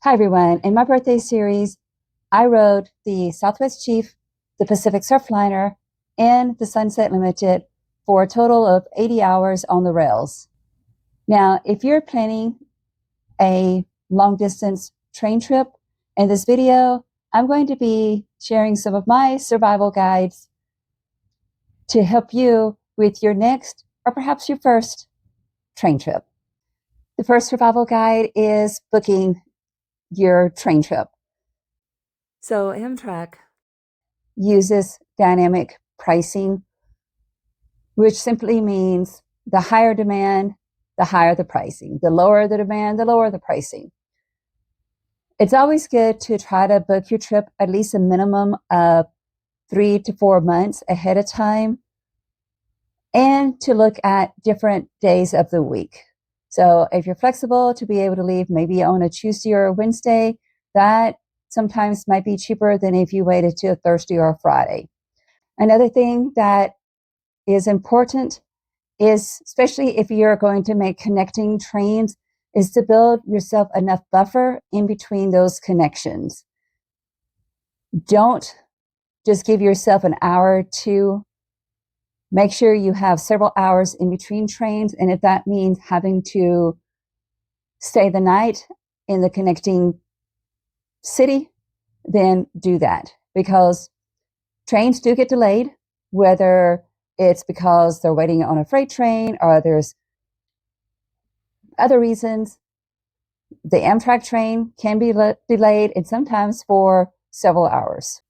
Hi, everyone. In my birthday series, I rode the Southwest Chief, the Pacific Surfliner, and the Sunset Limited for a total of 80 hours on the rails. Now, if you're planning a long distance train trip, in this video, I'm going to be sharing some of my survival guides to help you with your next or perhaps your first train trip. The first survival guide is booking your train trip. So Amtrak uses dynamic pricing, which simply means the higher demand, the higher the pricing. The lower the demand, the lower the pricing. It's always good to try to book your trip at least a minimum of 3 to 4 months ahead of time, and to look at different days of the week. So if you're flexible to be able to leave maybe on a Tuesday or a Wednesday, that sometimes might be cheaper than if you waited to a Thursday or a Friday. Another thing that is important is, especially if you're going to make connecting trains, is to build yourself enough buffer in between those connections. Don't just give yourself an hour or two. Make sure you have several hours in between trains, and if that means having to stay the night in the connecting city, then do that, because trains do get delayed, whether it's because they're waiting on a freight train or there's other reasons. The Amtrak train can be delayed, and sometimes for several hours.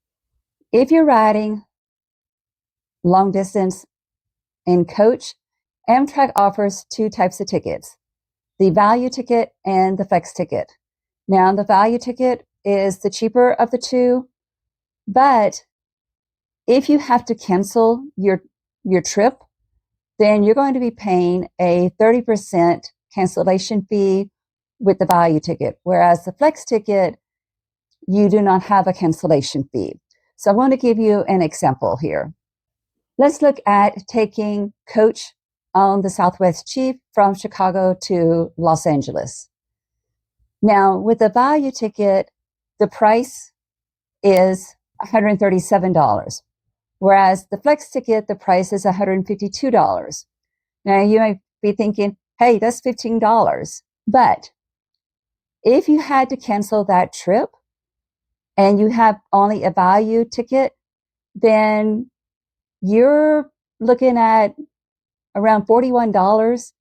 If you're riding long distance in coach, Amtrak offers 2 types of tickets, the value ticket and the flex ticket. Now, the value ticket is the cheaper of the two, but if you have to cancel your trip, then you're going to be paying a 30% cancellation fee with the value ticket, whereas the flex ticket, you do not have a cancellation fee. So I want to give you an example here. Let's look at taking coach on the Southwest Chief from Chicago to Los Angeles. Now, with the value ticket, the price is $137, whereas the flex ticket, the price is $152. Now, you might be thinking, hey, that's $15. But if you had to cancel that trip and you have only a value ticket, then you're looking at around $41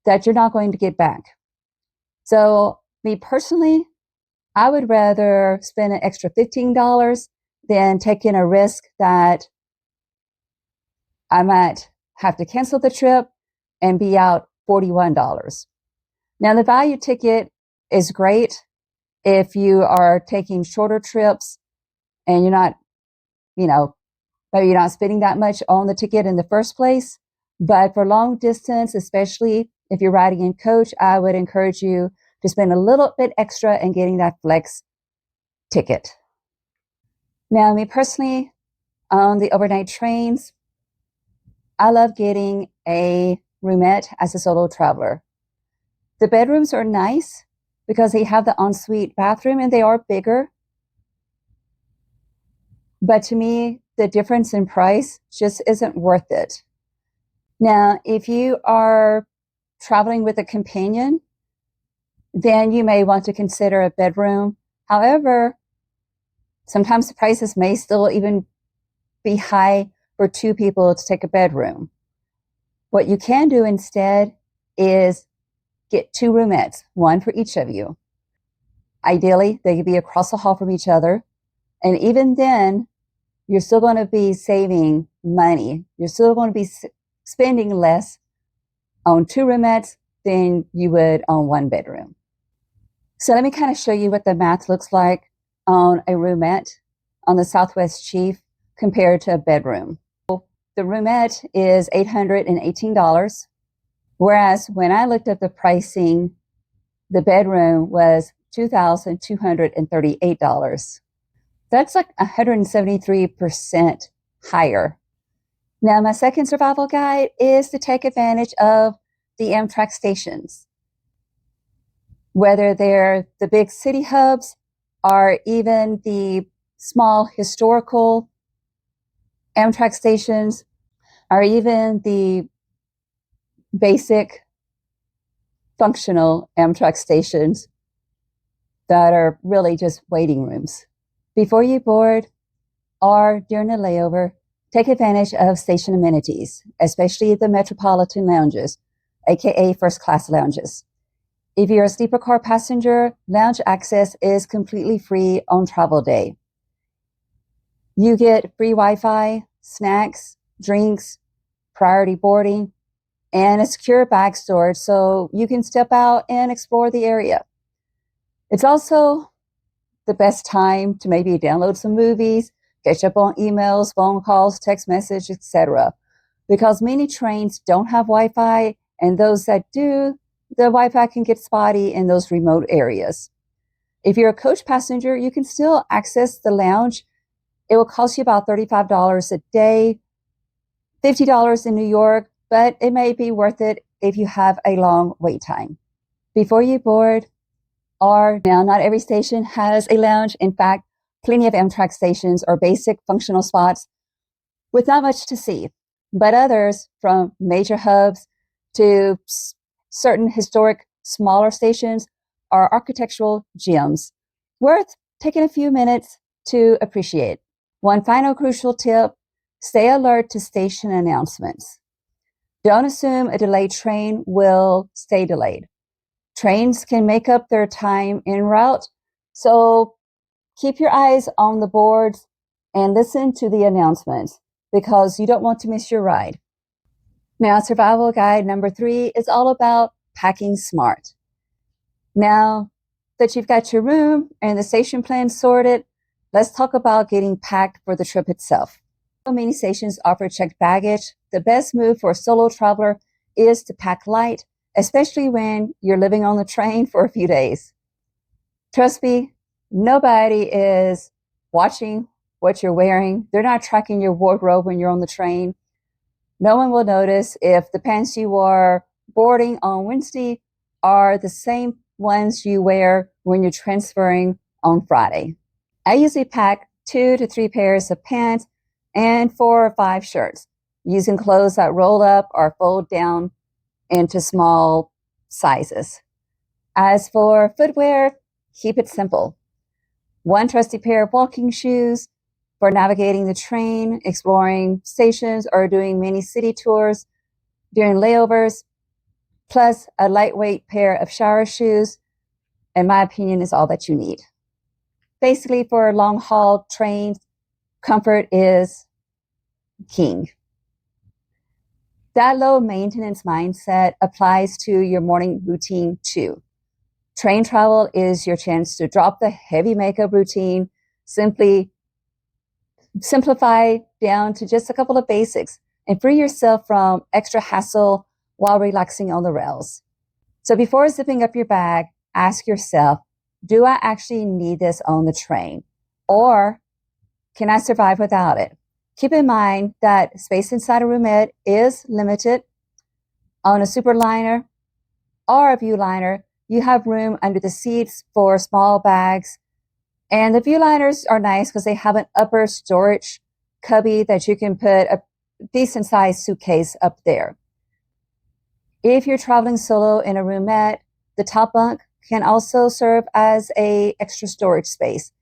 that you're not going to get back. So me personally, I would rather spend an extra $15 than taking a risk that I might have to cancel the trip and be out $41. Now, the value ticket is great if you are taking shorter trips and you're not, maybe you're not spending that much on the ticket in the first place. But for long distance, especially if you're riding in coach, I would encourage you to spend a little bit extra in getting that flex ticket. Now, me personally, on the overnight trains, I love getting a roomette as a solo traveler. The bedrooms are nice because they have the ensuite bathroom and they are bigger. But to me, the difference in price just isn't worth it. Now, if you are traveling with a companion, then you may want to consider a bedroom. However, sometimes the prices may still even be high for 2 people to take a bedroom. What you can do instead is get 2 roomettes, 1 for each of you. Ideally, they could be across the hall from each other. And even then, you're still going to be saving money. You're still going to be spending less on 2 roomettes than you would on 1 bedroom. So let me kind of show you what the math looks like on a roomette on the Southwest Chief compared to a bedroom. The roomette is $818, whereas when I looked at the pricing, the bedroom was $2,238. That's like 173% higher. Now, my second survival guide is to take advantage of the Amtrak stations. whether they're the big city hubs or even the small historical Amtrak stations, or even the basic functional Amtrak stations that are really just waiting rooms. Before you board or during a layover, take advantage of station amenities, especially the Metropolitan lounges, aka first class lounges. If you're a sleeper car passenger, lounge access is completely free on travel day. You get free Wi-Fi, snacks, drinks, priority boarding, and a secure bag storage so you can step out and explore the area. It's also the best time to maybe download some movies, catch up on emails, phone calls, text messages, etc. Because many trains don't have Wi-Fi, and those that do, the Wi-Fi can get spotty in those remote areas. If you're a coach passenger, you can still access the lounge. It will cost you about $35 a day, $50 in New York, but it may be worth it if you have a long wait time. Before you board, or now not every station has a lounge. In fact, plenty of Amtrak stations are basic functional spots with not much to see, but others, from major hubs to certain historic smaller stations, are architectural gems worth taking a few minutes to appreciate. One final crucial tip: stay alert to station announcements. Don't assume a delayed train will stay delayed. Trains can make up their time en route, so keep your eyes on the boards and listen to the announcements because you don't want to miss your ride. Now, survival guide number 3 is all about packing smart. Now that you've got your room and the station plan sorted, let's talk about getting packed for the trip itself. Many stations offer checked baggage. The best move for a solo traveler is to pack light, especially when you're living on the train for a few days. Trust me, nobody is watching what you're wearing. They're not tracking your wardrobe when you're on the train. No one will notice if the pants you wore boarding on Wednesday are the same ones you wear when you're transferring on Friday. I usually pack 2 to 3 pairs of pants and 4 or 5 shirts, using clothes that roll up or fold down into small sizes. As for footwear, keep it simple. One trusty pair of walking shoes for navigating the train, exploring stations, or doing mini city tours during layovers, plus a lightweight pair of shower shoes, in my opinion, is all that you need. Basically, for long-haul trains, comfort is king. That low maintenance mindset applies to your morning routine too. Train travel is your chance to drop the heavy makeup routine, simply simplify down to just a couple of basics, and free yourself from extra hassle while relaxing on the rails. So before zipping up your bag, ask yourself, do I actually need this on the train? Or can I survive without it? Keep in mind that space inside a roomette is limited. On a Surfliner or a Viewliner, you have room under the seats for small bags. And the Viewliners are nice because they have an upper storage cubby that you can put a decent sized suitcase up there. If you're traveling solo in a roomette, the top bunk can also serve as an extra storage space.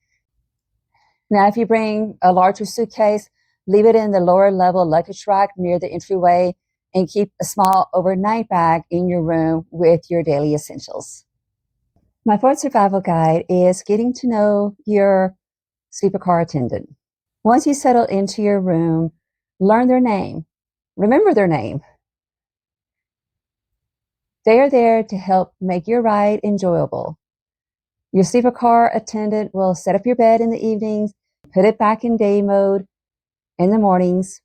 Now, if you bring a larger suitcase, leave it in the lower level luggage rack near the entryway and keep a small overnight bag in your room with your daily essentials. My 4th survival guide is getting to know your sleeper car attendant. Once you settle into your room, learn their name. Remember their name. They are there to help make your ride enjoyable. Your sleeper car attendant will set up your bed in the evenings, put it back in day mode in the mornings.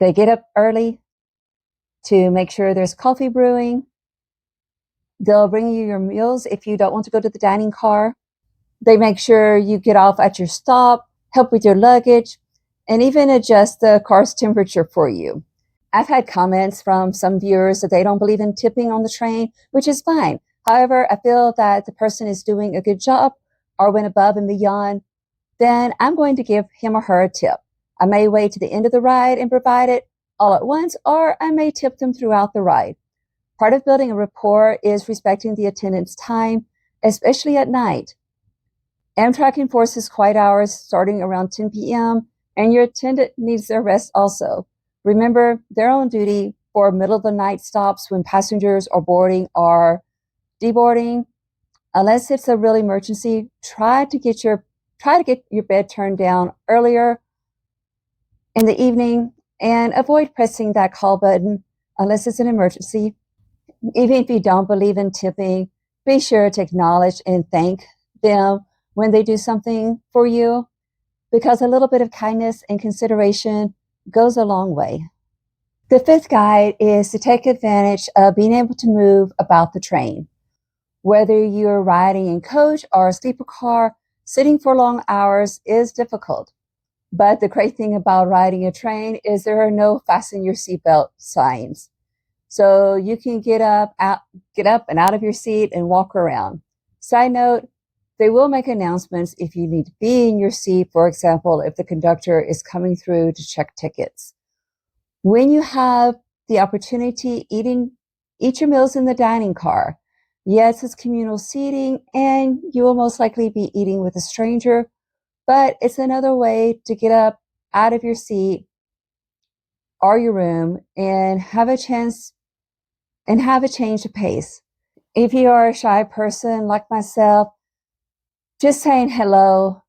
They get up early to make sure there's coffee brewing. They'll bring you your meals if you don't want to go to the dining car. They make sure you get off at your stop, help with your luggage, and even adjust the car's temperature for you. I've had comments from some viewers that they don't believe in tipping on the train, which is fine. However, I feel that the person is doing a good job or went above and beyond, then I'm going to give him or her a tip. I may wait to the end of the ride and provide it all at once, or I may tip them throughout the ride. Part of building a rapport is respecting the attendant's time, especially at night. Amtrak enforces quiet hours starting around 10 p.m., and your attendant needs their rest also. Remember, they're on duty for middle of the night stops when passengers are boarding or deboarding. Unless it's a real emergency, try to get your bed turned down earlier in the evening and avoid pressing that call button unless it's an emergency. Even if you don't believe in tipping, be sure to acknowledge and thank them when they do something for you, because a little bit of kindness and consideration goes a long way. The fifth guide is to take advantage of being able to move about the train. Whether you're riding in coach or a sleeper car, sitting for long hours is difficult. But the great thing about riding a train is there are no fasten your seatbelt signs. So you can get up and out of your seat and walk around. Side note, they will make announcements if you need to be in your seat, for example, if the conductor is coming through to check tickets. When you have the opportunity, eat your meals in the dining car. Yes, it's communal seating, and you will most likely be eating with a stranger, but it's another way to get up out of your seat or your room and have a change of pace. If you are a shy person like myself, just saying hello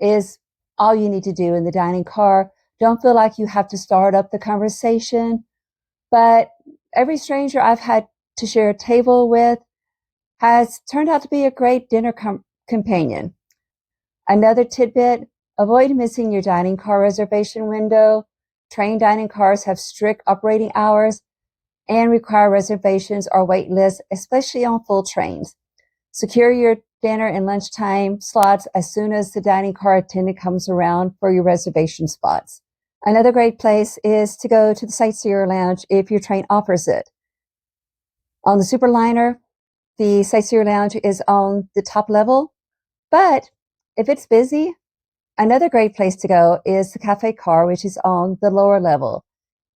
is all you need to do in the dining car. Don't feel like you have to start up the conversation. But every stranger I've had to share a table with has turned out to be a great dinner companion. Another tidbit, avoid missing your dining car reservation window. Train dining cars have strict operating hours and require reservations or wait lists, especially on full trains. Secure your dinner and lunchtime slots as soon as the dining car attendant comes around for your reservation spots. Another great place is to go to the Sightseer Lounge if your train offers it. On the Surfliner, the Sightseer Lounge is on the top level, but if it's busy, another great place to go is the Cafe Car, which is on the lower level.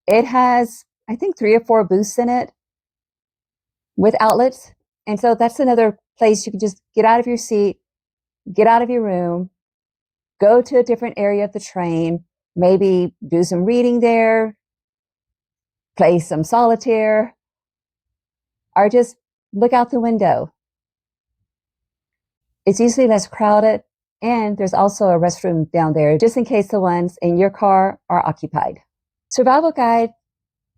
It has, I think, 3 or 4 booths in it with outlets. And so that's another place you can just get out of your seat, get out of your room, go to a different area of the train, maybe do some reading there, play some solitaire, or just look out the window. It's usually less crowded, and there's also a restroom down there just in case the ones in your car are occupied. Survival Guide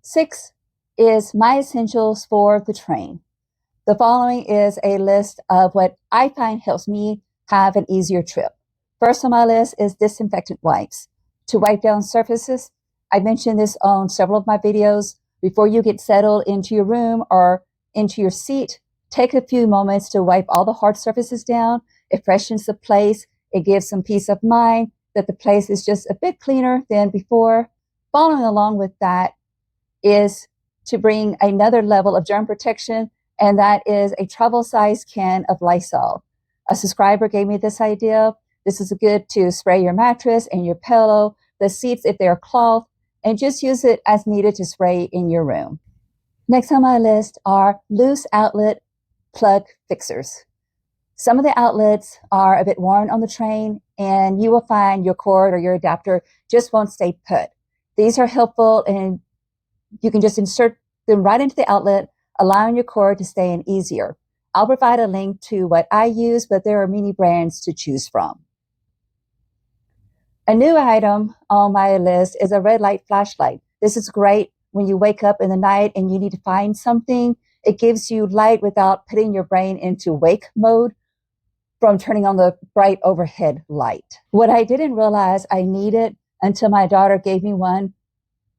6 is my essentials for the train. The following is a list of what I find helps me have an easier trip. First on my list is disinfectant wipes. To wipe down surfaces, I mentioned this on several of my videos. Before you get settled into your room or into your seat, take a few moments to wipe all the hard surfaces down. It freshens the place. It gives some peace of mind that the place is just a bit cleaner than before. Following along with that is to bring another level of germ protection, and that is a travel-sized can of Lysol. A subscriber gave me this idea. This is good to spray your mattress and your pillow, the seats if they're cloth, and just use it as needed to spray in your room. Next on my list are loose outlet plug fixers. Some of the outlets are a bit worn on the train, and you will find your cord or your adapter just won't stay put. These are helpful, and you can just insert them right into the outlet, allowing your cord to stay in easier. I'll provide a link to what I use, but there are many brands to choose from. A new item on my list is a red light flashlight. This is great when you wake up in the night and you need to find something. It gives you light without putting your brain into wake mode from turning on the bright overhead light. What I didn't realize I needed until my daughter gave me one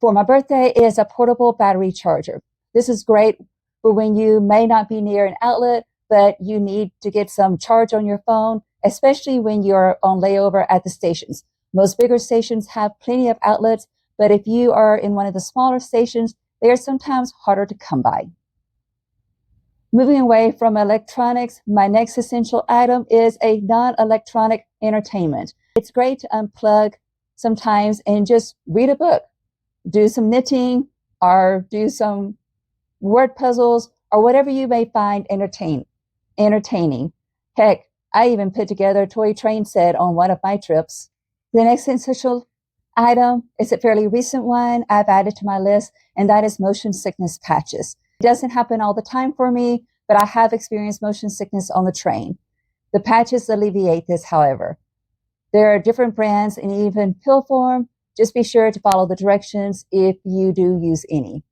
for my birthday is a portable battery charger. This is great for when you may not be near an outlet, but you need to get some charge on your phone, especially when you're on layover at the stations. Most bigger stations have plenty of outlets, but if you are in one of the smaller stations, they are sometimes harder to come by. Moving away from electronics, my next essential item is a non-electronic entertainment. It's great to unplug sometimes and just read a book, do some knitting, or do some word puzzles, or whatever you may find entertaining. Heck, I even put together a toy train set on one of my trips. The next essential item is a fairly recent one I've added to my list, and that is motion sickness patches. It doesn't happen all the time for me, but I have experienced motion sickness on the train. The patches alleviate this, however. There are different brands and even pill form. Just be sure to follow the directions if you do use any.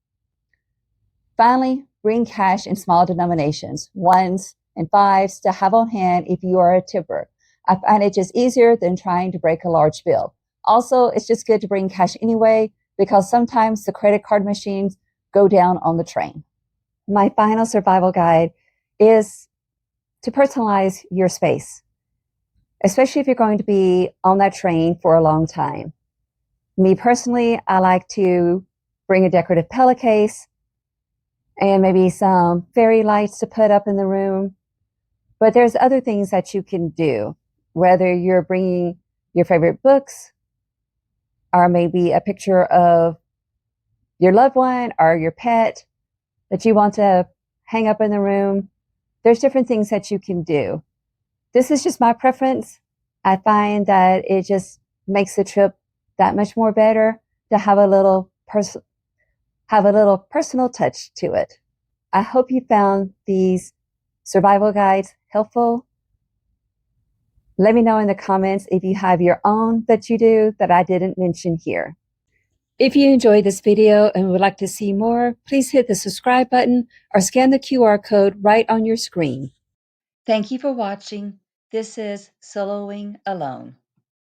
Finally, bring cash in small denominations, 1s and 5s, to have on hand if you are a tipper. I find it just easier than trying to break a large bill. Also, it's just good to bring cash anyway, because sometimes the credit card machines go down on the train. My final survival guide is to personalize your space, especially if you're going to be on that train for a long time. Me personally, I like to bring a decorative pillowcase and maybe some fairy lights to put up in the room. But there's other things that you can do, whether you're bringing your favorite books, or maybe a picture of your loved one or your pet that you want to hang up in the room. There's different things that you can do. This is just my preference. I find that it just makes the trip that much more better to have a little personal touch to it. I hope you found these survival guides helpful. Let me know in the comments if you have your own that you do that I didn't mention here. If you enjoyed this video and would like to see more, please hit the subscribe button or scan the QR code right on your screen. Thank you for watching. This is Soloing Alone.